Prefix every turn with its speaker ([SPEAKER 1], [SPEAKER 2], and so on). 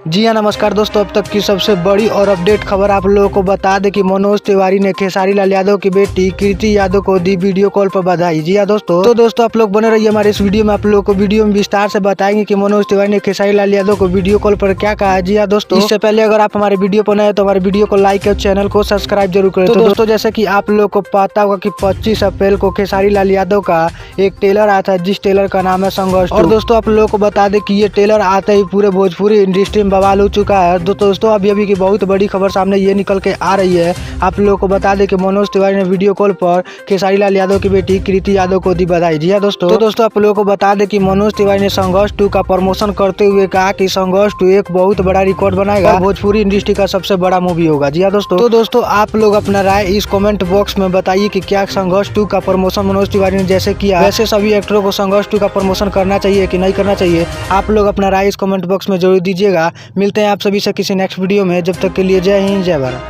[SPEAKER 1] जी हाँ, नमस्कार दोस्तों। अब तक की सबसे बड़ी और अपडेट खबर आप लोगों को बता दें कि मनोज तिवारी ने खेसारी लाल यादव की बेटी कृति यादव को दी वीडियो कॉल पर बधाई। जी हाँ दोस्तों, तो दोस्तों आप लोग बने रहिए हमारे इस वीडियो में। आप लोगों को वीडियो में विस्तार से बताएंगे कि मनोज तिवारी ने खेसारी लाल यादव को वीडियो कॉल पर क्या कहा है। जी हाँ दोस्तों, इससे पहले अगर आप हमारे वीडियो पर नए हैं तो हमारे वीडियो को लाइक और चैनल को सब्सक्राइब जरूर करें। तो दोस्तों जैसे कि आप लोग को पता होगा कि 25 अप्रैल को खेसारी लाल यादव का एक ट्रेलर आया था, जिस ट्रेलर का नाम है संघर्ष। और दोस्तों आप लोगों को बता दें कि ये ट्रेलर आते ही पूरे भोजपुरी इंडस्ट्री में बवाल हो चुका है। दोस्तों अभी की बहुत बड़ी खबर सामने ये निकल के आ रही है। आप लोगों को बता दें कि मनोज तिवारी ने वीडियो कॉल पर खेसारी लाल यादव की बेटी कृति यादव को दी बधाई। जी हाँ दोस्तों, तो दोस्तों आप लोगों को बता दें कि मनोज तिवारी ने संघर्ष 2 का प्रमोशन करते हुए कहा कि संघर्ष 2 एक बहुत बड़ा रिकॉर्ड बनाएगा और भोजपुरी इंडस्ट्री का सबसे बड़ा मूवी होगा। जी हाँ दोस्तों, तो दोस्तों आप लोग अपना राय इस कमेंट बॉक्स में बताइए कि क्या संघर्ष 2 का प्रमोशन मनोज तिवारी ने जैसे किया वैसे सभी एक्टरों को संघर्ष 2 का प्रमोशन करना चाहिए कि नहीं करना चाहिए। आप लोग अपना राय इस कमेंट बॉक्स में जरूर दीजिएगा। मिलते हैं आप सभी से किसी नेक्स्ट वीडियो में। जब तक के लिए जय हिंद, जय भारत।